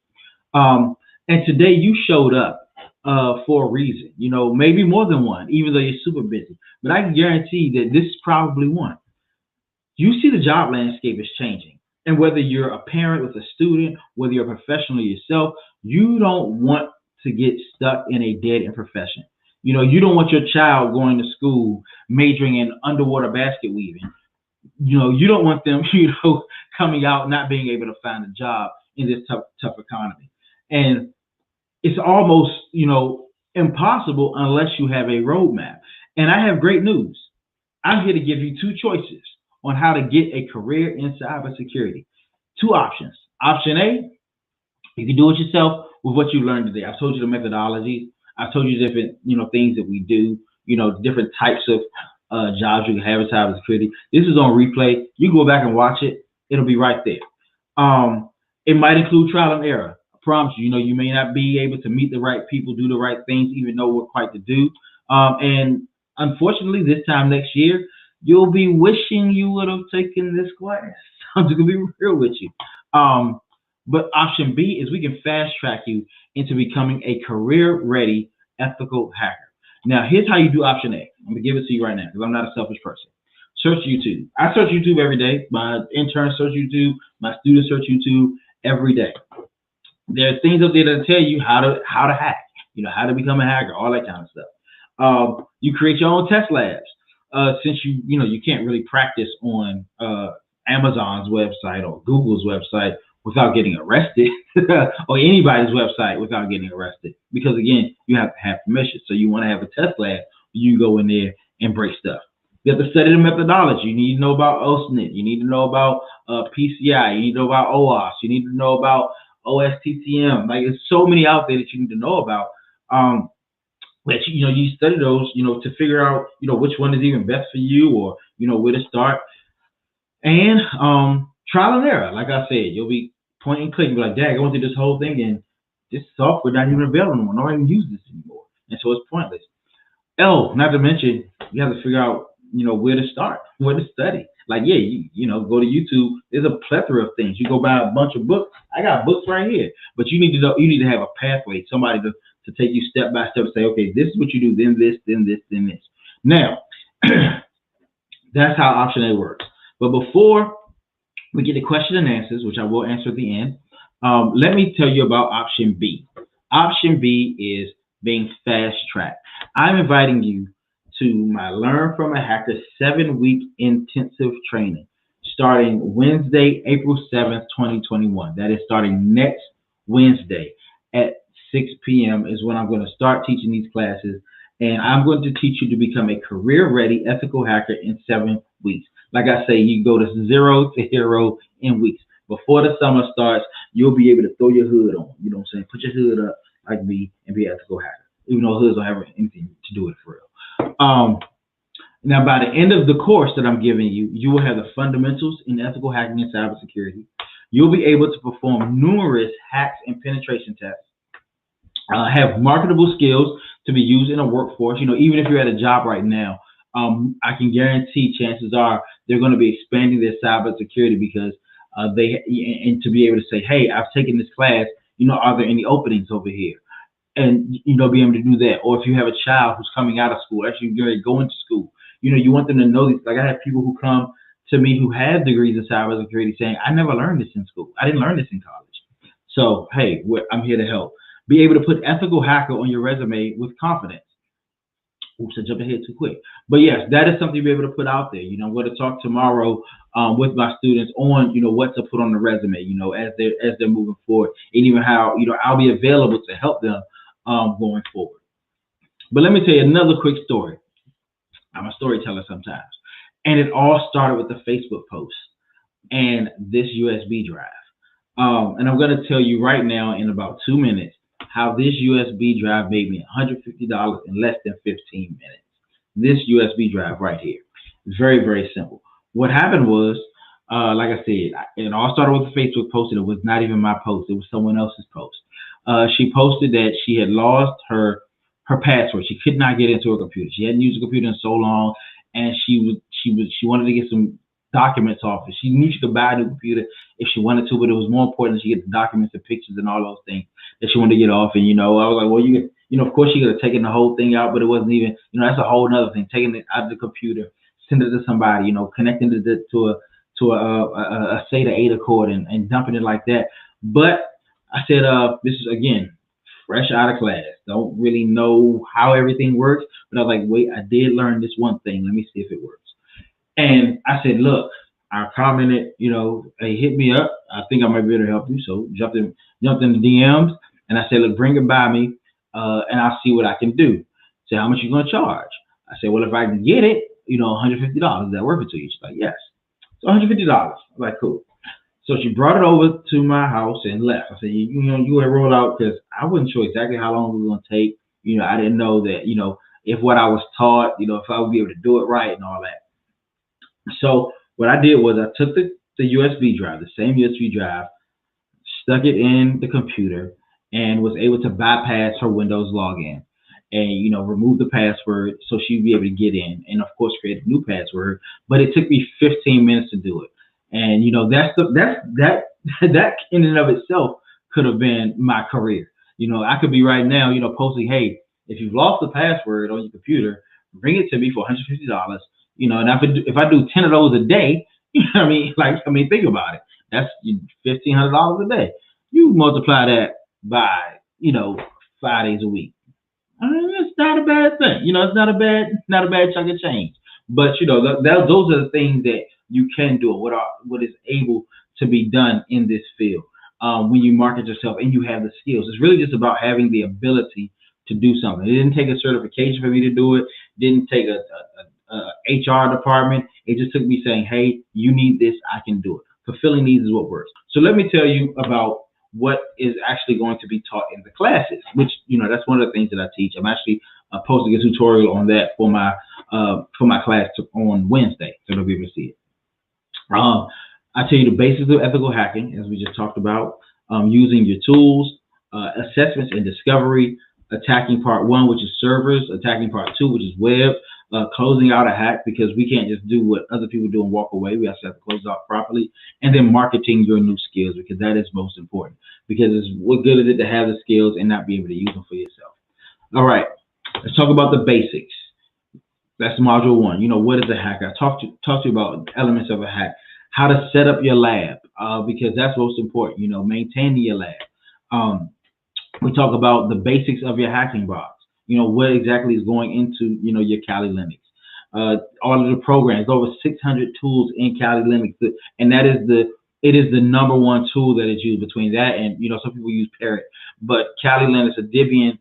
And today you showed up for a reason, maybe more than one, even though you're super busy. But I can guarantee that this is probably one. You see the job landscape is changing. And whether you're a parent with a student, whether you're a professional yourself, you don't want to get stuck in a dead-end profession. You don't want your child going to school majoring in underwater basket weaving. You don't want them, coming out not being able to find a job in this tough economy. And it's almost, impossible unless you have a roadmap. And I have great news. I'm here to give you two choices on how to get a career in cybersecurity. Two options. Option A, you can do it yourself with what you learned today. I've told you the methodologies. I've told you different, things that we do, different types of jobs you can have in cybersecurity. This is on replay. You can go back and watch it. It'll be right there. It might include trial and error. I promise you, you may not be able to meet the right people, do the right things, even know what quite to do. And unfortunately, this time next year, you'll be wishing you would have taken this class. I'm just gonna be real with you. But option B is we can fast track you into becoming a career-ready, ethical hacker. Now, here's how you do option A. I'm gonna give it to you right now because I'm not a selfish person. Search YouTube. I search YouTube every day. My interns search YouTube. My students search YouTube every day. There are things up there that tell you how to hack, how to become a hacker, all that kind of stuff. You create your own test labs. Since you can't really practice on Amazon's website or Google's website without getting arrested, or anybody's website without getting arrested, because again, you have to have permission. So you want to have a test lab where you go in there and break stuff. You have to study the methodology. You need to know about OSNIT. You need to know about PCI. You need to know about OWASP. You need to know about OSTTM. Like, there's so many out there that you need to know about. That you study those, to figure out, which one is even best for you, or where to start. And trial and error. Like I said, you'll be point and click. You'll be like, Dad, I went through this whole thing, and this software not even available anymore. I don't even use this anymore, and so it's pointless. Not to mention, you have to figure out, where to start, where to study. Like, yeah, go to YouTube. There's a plethora of things. You go buy a bunch of books. I got books right here, but you need to have a pathway, somebody to take you step by step and say, okay, this is what you do, then this, then this, then this. Now, that's how option A works. But before we get to question and answers, which I will answer at the end, let me tell you about option B. Option B is being fast-tracked. I'm inviting you to my Learn from a Hacker 7-week intensive training starting Wednesday, April 7th, 2021. That is starting next Wednesday at 6 p.m. is when I'm going to start teaching these classes. And I'm going to teach you to become a career-ready ethical hacker in 7 weeks. Like I say, you go to 0 to hero in weeks. Before the summer starts, you'll be able to throw your hood on. You know what I'm saying? Put your hood up like me and be an ethical hacker. Even though hoods don't have anything to do with it for real. Now, by the end of the course that I'm giving you, you will have the fundamentals in ethical hacking and cybersecurity. You'll be able to perform numerous hacks and penetration tests. Have marketable skills to be used in a workforce. Even if you're at a job right now, I can guarantee chances are they're going to be expanding their cybersecurity because and to be able to say, hey, I've taken this class, are there any openings over here? and be able to do that. Or if you have a child who's coming out of school, actually going to school, you want them to know these. Like I have people who come to me who have degrees in cybersecurity saying, I never learned this in school. I didn't learn this in college. So hey, I'm here to help. Be able to put ethical hacker on your resume with confidence. Oops, I jumped ahead too quick. But yes, that is something to be able to put out there. I'm going to talk tomorrow with my students on, what to put on the resume, as they're moving forward, and even how, I'll be available to help them going forward. But let me tell you another quick story. I'm a storyteller sometimes, and it all started with the Facebook post and this USB drive. And I'm going to tell you right now in about 2 minutes how this USB drive made me $150 in less than 15 minutes. This USB drive right here. It's very, very simple. What happened was, like I said, it all started with a Facebook post, and it was not even my post. It was someone else's post. She posted that she had lost her password. She could not get into her computer. She hadn't used a computer in so long, and she wanted to get some documents off it. She knew she could buy a new computer if she wanted to, but it was more important that she get the documents and pictures and all those things that she wanted to get off. And I was like, well, of course she could have taken the whole thing out, but it wasn't even, that's a whole other thing. Taking it out of the computer, send it to somebody, connecting it to a SATA 8 cord and dumping it like that. But I said, this is again fresh out of class. Don't really know how everything works, but I was like, wait, I did learn this one thing. Let me see if it works. And I said, look, I commented, hey, hit me up. I think I might be able to help you. So jumped in the DMs, and I said, look, bring it by me, and I'll see what I can do. Say, how much you gonna charge? I said, well, if I can get it, $150. Is that worth it to you? She's like, yes. So $150. I was like, cool. So she brought it over to my house and left. I said, you had rolled out, because I wasn't sure exactly how long it was gonna take. I didn't know that, if what I was taught, if I would be able to do it right and all that. So what I did was I took the USB drive, the same USB drive, stuck it in the computer, and was able to bypass her Windows login and, remove the password so she'd be able to get in, and of course create a new password. But it took me 15 minutes to do it. And, that in and of itself could have been my career. I could be right now, posting, hey, if you've lost the password on your computer, bring it to me for $150. And if I do 10 of those a day, what I mean? Think about it. That's $1,500 a day. You multiply that by, 5 days a week. It's not a bad thing. It's not a bad chunk of change. But those are the things that you can do. What is able to be done in this field when you market yourself and you have the skills. It's really just about having the ability to do something. It didn't take a certification for me to do it. Didn't take a HR department. It just took me saying, hey, you need this, I can do it. Fulfilling needs is what works. So let me tell you about what is actually going to be taught in the classes, which, that's one of the things that I teach. I'm actually posting a tutorial on that for my class on Wednesday, so you'll be able to see it. I tell you the basics of ethical hacking, as we just talked about, using your tools, assessments and discovery, attacking part 1, which is servers, attacking part 2, which is web, closing out a hack, because we can't just do what other people do and walk away. We also have to close it out properly, and then marketing your new skills, because that is most important. Because what good is it to have the skills and not be able to use them for yourself? All right, let's talk about the basics. That's module 1. What is a hack? I talked to you about elements of a hack, how to set up your lab, because that's most important. Maintaining your lab. We talk about the basics of your hacking box. What exactly is going into, your Kali Linux. All of the programs, over 600 tools in Kali Linux, and it is the number one tool that is used. Between that and, some people use Parrot, but Kali Linux, a Debian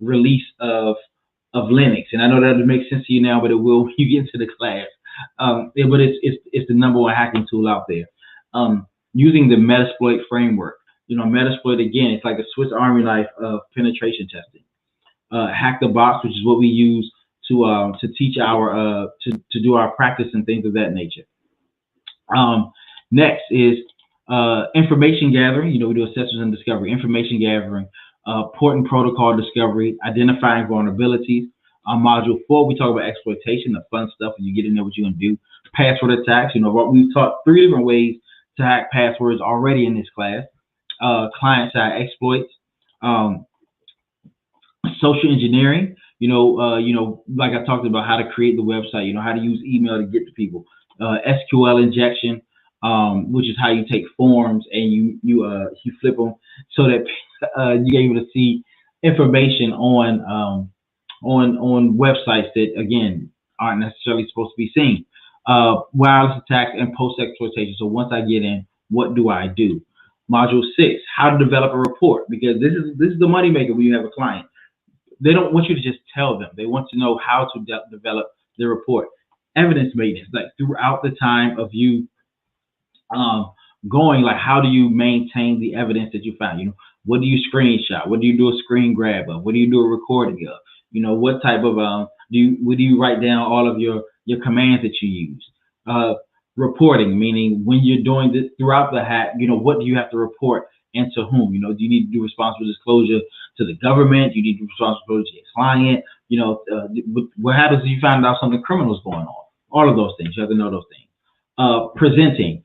release of Linux. And I know that doesn't make sense to you now, but it will when you get into the class. But it's the number one hacking tool out there. Using the Metasploit framework. Metasploit, again, it's like a Swiss Army knife of penetration testing. Hack the box, which is what we use to teach to do our practice and things of that nature. Next is information gathering. We do assessments and discovery, information gathering, port and protocol discovery, identifying vulnerabilities. Module 4, we talk about exploitation, the fun stuff when you get in there, what you're gonna do. Password attacks. We've taught 3 different ways to hack passwords already in this class. Client-side exploits. social engineering. Like I talked about how to create the website. How to use email to get to people. SQL injection, which is how you take forms and you flip them so that you're able to see information on websites that again aren't necessarily supposed to be seen. Wireless attacks and post exploitation. So once I get in, what do I do? Module 6, how to develop a report, because this is the moneymaker when you have a client. They don't want you to just tell them. They want to know how to develop the report. Evidence maintenance, like throughout the time of you um, going, like how do you maintain the evidence that you found? What do you screenshot? What do you do a screen grab of? What do you do a recording of? What type of what do you write down all of your commands that you use? Uh, Reporting, meaning when you're doing this throughout the hack, what do you have to report and to whom? Do you need to do responsible disclosure to the government? Do you need to do responsible disclosure to your client? What happens if you find out something criminal is going on? All of those things. You have to know those things. Presenting.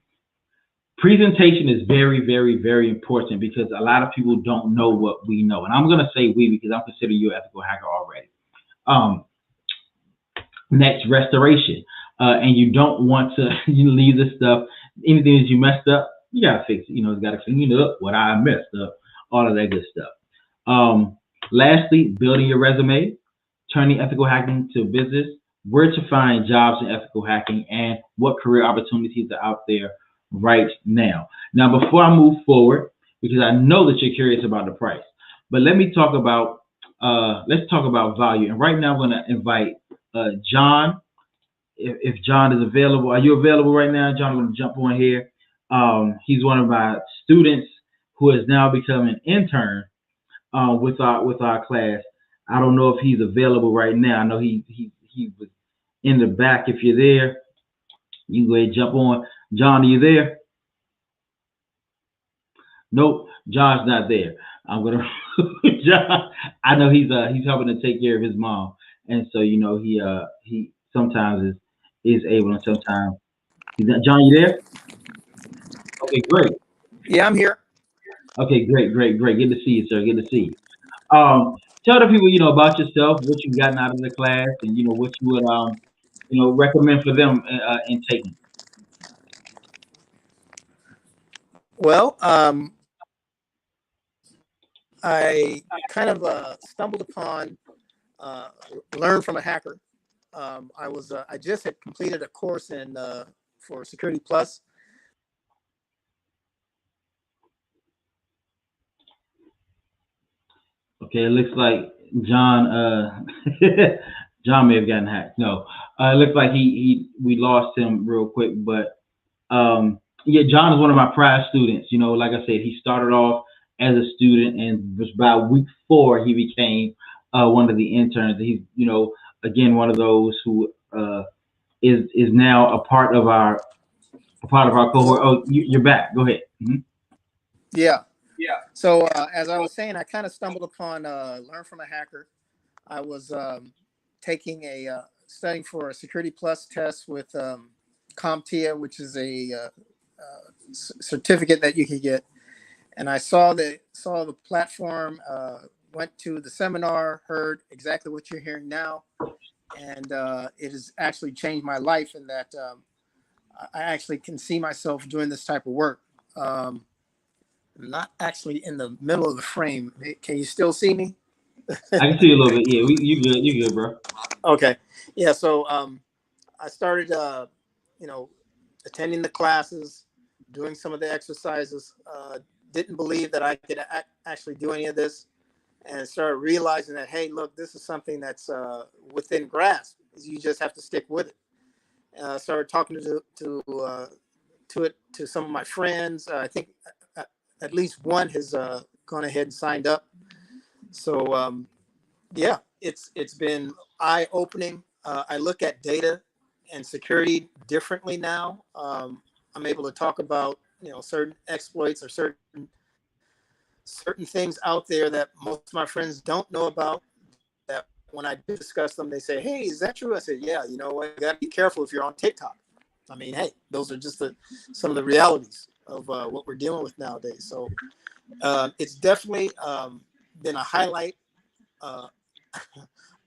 Presentation is very, very, very important because a lot of people don't know what we know. And I'm going to say we because I'm considering you an ethical hacker already. Next, restoration. And you don't want to leave this stuff, anything that you messed up, you got to fix it. You got to clean it up, what I messed up, all of that good stuff. Lastly, building your resume, turning ethical hacking to business, where to find jobs in ethical hacking, and what career opportunities are out there right now. Now, before I move forward, because I know that you're curious about the price, but let me talk about let's talk about value. And right now, I'm going to invite John. If John is available, are you available right now, John? I'm going to jump on here. He's one of my students who has now become an intern with our class. I don't know if he's available right now. I know he was in the back. If you're there, you can go ahead and jump on. John, are you there? Nope, John's not there. I'm gonna John. I know he's helping to take care of his mom, and so he sometimes is able, and sometimes he's not. John, you there? Okay, great. Yeah, I'm here. Okay, great. Good to see you, sir. Good to see you. Tell the people about yourself, what you've gotten out of the class, and what you would recommend for them in taking. Well, I kind of stumbled upon Learn from a Hacker. I just had completed a course in for Security Plus. Okay, it looks like John John may have gotten hacked. No, it looks like we lost him real quick, but yeah, John is one of my prior students. Like I said, he started off as a student, and was by week 4 he became one of the interns. He's again one of those who is now a part of our cohort. Oh, you're back. Go ahead. Mm-hmm. Yeah. So as I was saying, I kind of stumbled upon Learn from a Hacker. I was taking studying for a Security Plus test with CompTIA, which is a certificate that you can get. And I saw the platform, went to the seminar, heard exactly what you're hearing now, and it has actually changed my life in that I actually can see myself doing this type of work. I'm not actually in the middle of the frame. Can you still see me? I can see you a little bit. Yeah, you good. You good, bro. Okay. Yeah. So I started, attending the classes, doing some of the exercises. Didn't believe that I could actually do any of this, and started realizing that, hey, look, this is something that's within grasp. You just have to stick with it. Started talking to some of my friends. I think at least one has gone ahead and signed up. So yeah, it's been eye opening. I look at data and security differently now. I'm able to talk about certain exploits or certain things out there that most of my friends don't know about. That when I discuss them, they say, "Hey, is that true?" I said, "Yeah. You know what? You got to be careful if you're on TikTok." I mean, hey, those are just some of the realities of what we're dealing with nowadays. So it's definitely been a highlight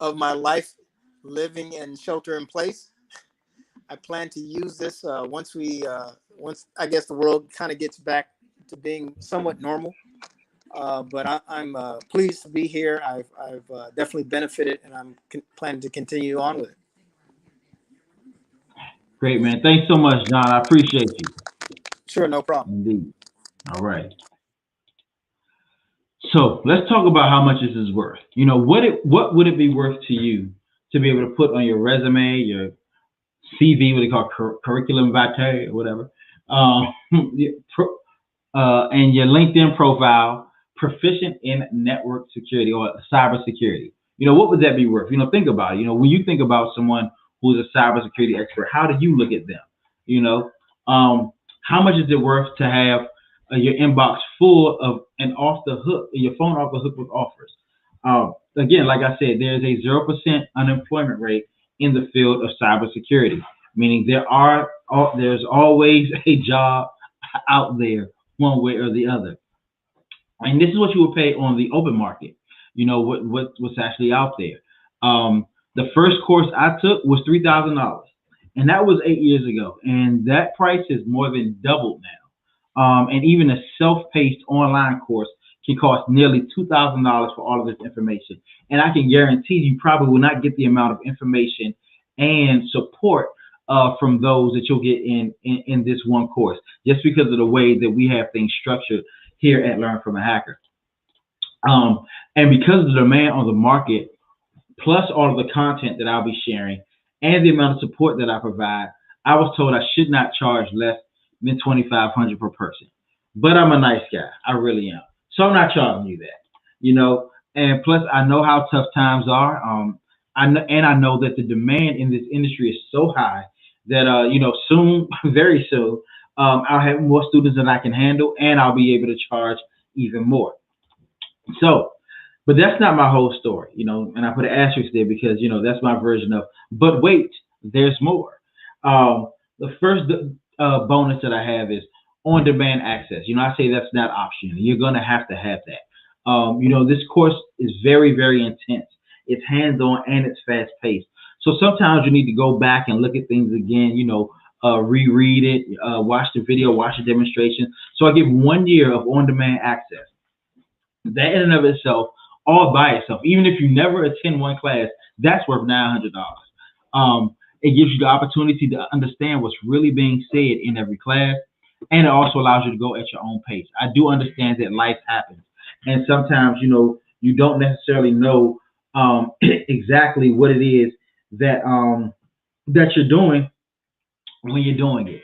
of my life living in shelter in place. I plan to use this once I guess the world kind of gets back to being somewhat normal. But I'm pleased to be here. I've definitely benefited, and I'm planning to continue on with it. Great, man. Thanks so much, John. I appreciate you. Sure, no problem. Indeed. All right. So let's talk about how much this is worth. What would it be worth to you to be able to put on your resume, your CV, what they call curriculum vitae or whatever, um, and your LinkedIn profile, proficient in network security or cybersecurity. What would that be worth? Think about it. When you think about someone who's a cybersecurity expert, how do you look at them? You know, how much is it worth to have your inbox full of and off the hook, your phone off the hook with offers? Again, like I said, there's a 0% unemployment rate in the field of cybersecurity, meaning there's always a job out there one way or the other. And this is what you will pay on the open market. What's actually out there. The first course I took was $3,000, and that was 8 years ago. And that price has more than doubled now. And even a self-paced online course can cost nearly $2,000 for all of this information. And I can guarantee you probably will not get the amount of information and support from those that you'll get in this one course, just because of the way that we have things structured here at Learn from a Hacker. And because of the demand on the market, plus all of the content that I'll be sharing and the amount of support that I provide, I was told I should not charge less than $2,500 per person. But I'm a nice guy. I really am. So I'm not charging you that. And plus I know how tough times are. I know that the demand in this industry is so high that soon, very soon, I'll have more students than I can handle, and I'll be able to charge even more. So, but that's not my whole story, and I put an asterisk there because, that's my version of, but wait, there's more. The first bonus that I have is on-demand access. I say that's not optional. You're going to have that. This course is very, very intense. It's hands-on and it's fast-paced. So sometimes you need to go back and look at things again, reread it, watch the video, watch the demonstration. So I give 1 year of on-demand access. That in and of itself, all by itself, even if you never attend one class, that's worth $900. It gives you the opportunity to understand what's really being said in every class, and it also allows you to go at your own pace. I do understand that life happens, and sometimes you don't necessarily know exactly what it is that that you're doing when you're doing it,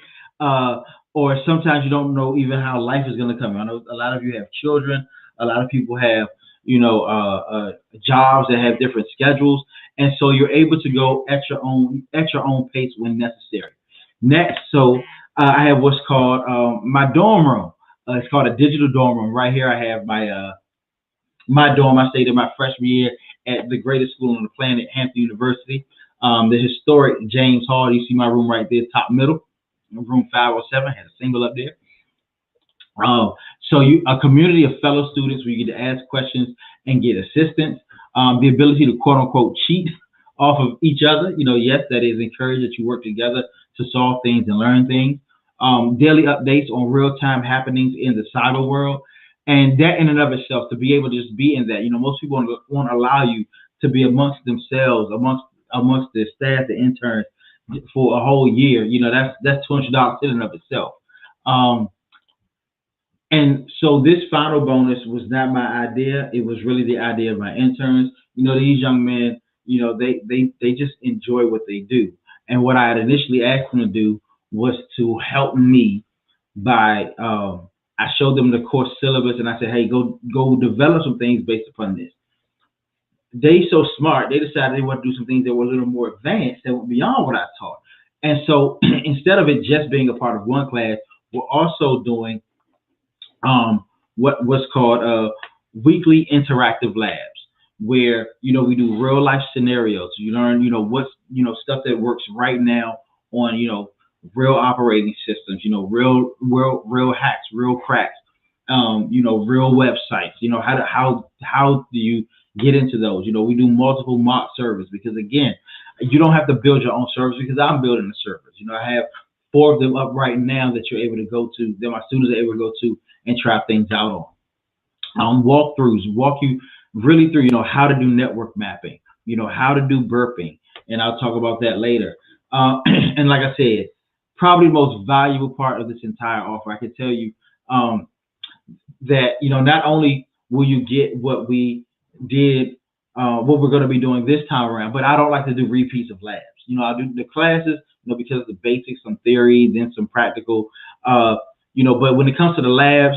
or sometimes you don't know even how life is going to come. I know a lot of you have children. A lot of people have jobs that have different schedules, and so you're able to go at your own pace when necessary. Next, so I have what's called my dorm room. It's called a digital dorm room. Right here, I have my dorm. I stayed in my freshman year at the greatest school on the planet, Hampton University, the historic James Hall. You see my room right there, top middle, room 507. Had a single up there. So a community of fellow students where you get to ask questions and get assistance, the ability to quote unquote cheat off of each other. Yes, that is encouraged that you work together to solve things and learn things. Daily updates on real time happenings in the cyber world. And that in and of itself, to be able to just be in that, most people won't allow you to be amongst themselves, amongst the staff, the interns for a whole year. That's $200 in and of itself. And so this final bonus was not my idea. It was really the idea of my interns. These young men, they just enjoy what they do. And what I had initially asked them to do was to help me by, I showed them the course syllabus and I said, hey, go develop some things based upon this. They so smart, they decided they want to do some things that were a little more advanced, that were beyond what I taught. And so instead of it just being a part of one class, we're also doing what's called weekly interactive labs, where we do real life scenarios. You learn what's stuff that works right now on real operating systems, real hacks, real cracks, real websites. How do you get into those. We do multiple mock servers because again, you don't have to build your own servers because I'm building the servers. I have 4 of them up right now that you're able to go to, that my students are able to go to and try things out on. Walkthroughs, walk you really through, how to do network mapping, how to do burping, and I'll talk about that later. And like I said, probably the most valuable part of this entire offer, I can tell you that, not only will you get what we did, what we're going to be doing this time around, but I don't like to do repeats of labs. I do the classes, because of the basics, some theory, then some practical, but when it comes to the labs,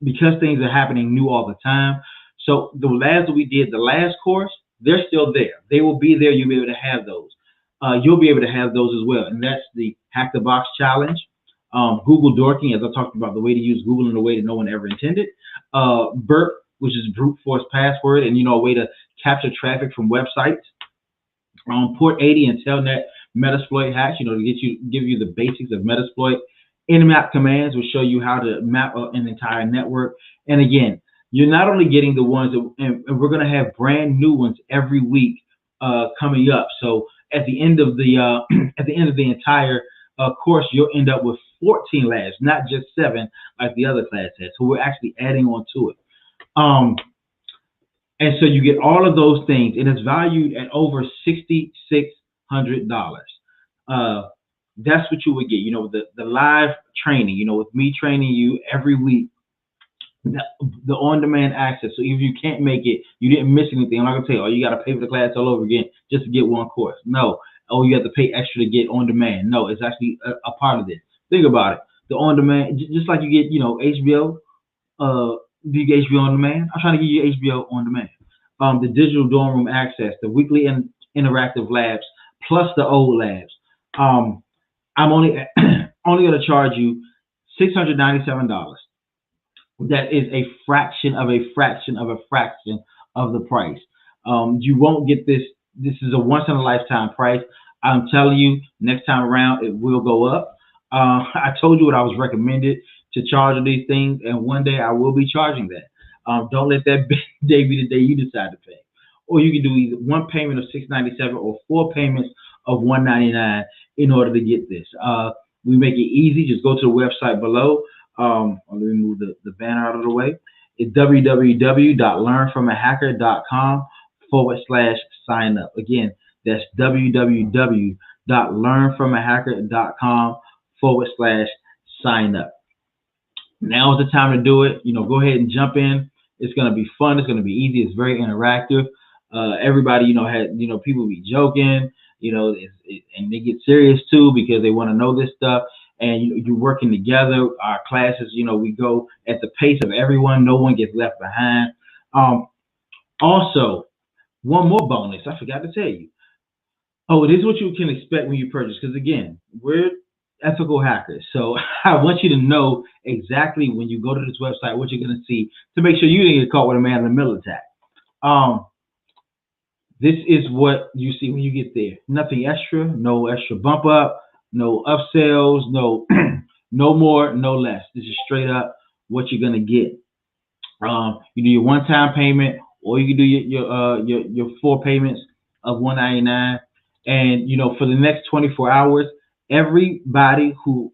because things are happening new all the time. So the labs that we did the last course, they're still there. They will be there. You'll be able to have those. You'll be able to have those as well. And that's the Hack the Box Challenge, Google Dorking, as I talked about, the way to use Google in a way that no one ever intended. Burp, which is brute force password, and a way to capture traffic from websites. Port 80 and Telnet Metasploit hacks, to give you the basics of Metasploit. Nmap commands will show you how to map an entire network. And again, you're not only getting the ones that, and we're going to have brand new ones every week coming up. So at the end of the entire course, you'll end up with 14 labs, not just 7 like the other class had. So we're actually adding on to it. And so you get all of those things, and it's valued at over $6,600. That's what you would get, the live training, with me training you every week, the on-demand access. So if you can't make it, you didn't miss anything. I'm not gonna tell you, oh, you got to pay for the class all over again just to get one course. No. Oh, you have to pay extra to get on-demand. No, it's actually a part of this. Think about it. The on-demand, just like you get, HBO, do you get HBO on demand? I'm trying to give you HBO on demand. The digital dorm room access, the weekly interactive labs, plus the old labs. I'm only only going to charge you $697. That is a fraction of a fraction of a fraction of the price. You won't get this. This is a once in a lifetime price. I'm telling you, next time around it will go up. I told you what I was recommended to charge of these things, and one day I will be charging that. Don't let that day be the day you decide to pay. Or you can do either one payment of $697 or 4 payments of $199 in order to get this. We make it easy. Just go to the website below. Let me move the banner out of the way. It's www.learnfromahacker.com/sign up. Again, that's www.learnfromahacker.com/sign up. Now is the time to do it. Go ahead and jump in. It's going to be fun. It's going to be easy. It's very interactive. Everybody, people be joking, and they get serious too because they want to know this stuff. And you're working together. Our classes, we go at the pace of everyone. No one gets left behind. Also, one more bonus. I forgot to tell you. Oh, this is what you can expect when you purchase. Because again, we're ethical hackers. So I want you to know exactly when you go to this website what you're going to see to make sure you didn't get caught with a man in the middle attack. This is what you see when you get there. Nothing extra, no extra bump up, no upsells, no no more, no less. This is straight up what you're going to get. You do your one-time payment, or you can do your 4 payments of $199. And for the next 24 hours, everybody who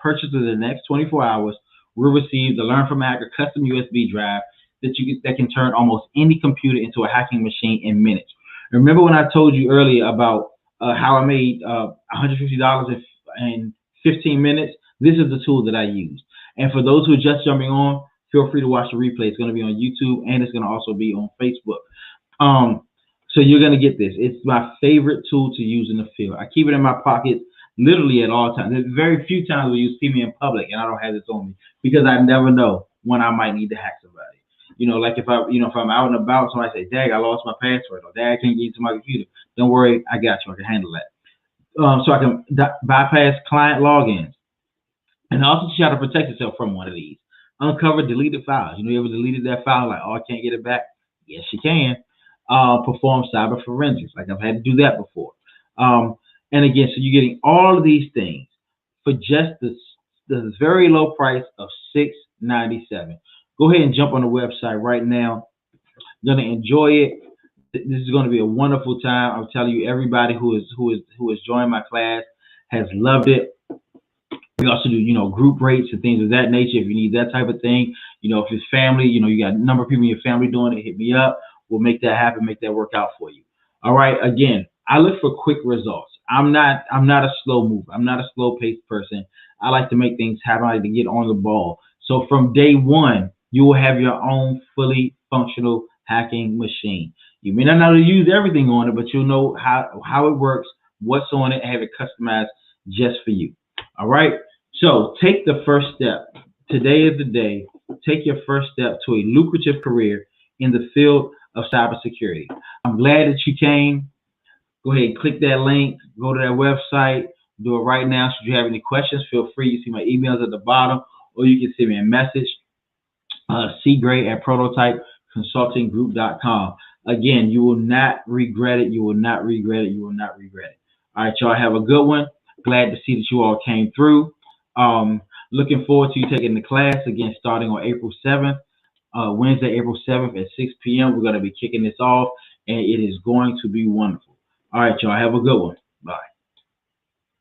purchases the next 24 hours will receive the Learn from a Hacker custom USB drive that can turn almost any computer into a hacking machine in minutes. Remember when I told you earlier about how I made $150 in 15 minutes? This is the tool that I used. And for those who are just jumping on, feel free to watch the replay. It's going to be on YouTube, and it's going to also be on Facebook. So you're going to get this. It's my favorite tool to use in the field. I keep it in my pocket literally at all times. There's very few times where you see me in public and I don't have this on me because I never know when I might need to hack somebody. Like if I'm out and about, somebody say, "Dad, I lost my password," or "Dad, I can't get into my computer." Don't worry, I got you. I can handle that. So I can bypass client logins, and also teach you how to protect yourself from one of these. Uncover deleted files. You ever deleted that file? Like, oh, I can't get it back. Yes, you can. Perform cyber forensics. Like I've had to do that before. And again, so you're getting all of these things for just the very low price of $697. Go ahead and jump on the website right now. You're gonna enjoy it. This is going to be a wonderful time. I'm telling you, everybody who is joined my class has loved it. We also do, group rates and things of that nature. If you need that type of thing, if it's family, you got a number of people in your family doing it, hit me up. We'll make that happen, make that work out for you. All right. Again, I look for quick results. I'm not a slow mover. I'm not a slow paced person. I like to make things happen. I like to get on the ball. So from day one, you will have your own fully functional hacking machine. You may not know how to use everything on it, but you'll know how it works, what's on it, and have it customized just for you. All right. So take the first step. Today is the day. Take your first step to a lucrative career in the field of cybersecurity. I'm glad that you came. Go ahead and click that link. Go to that website. Do it right now. Should you have any questions, feel free. You see my emails at the bottom, or you can send me a message. cgray@prototypeconsultinggroup.com. Again, you will not regret it. You will not regret it. You will not regret it. All right, y'all have a good one. Glad to see that you all came through. Looking forward to you taking the class again starting on April 7th, Wednesday, April 7th at 6 p.m. We're going to be kicking this off, and it is going to be wonderful. All right, y'all have a good one.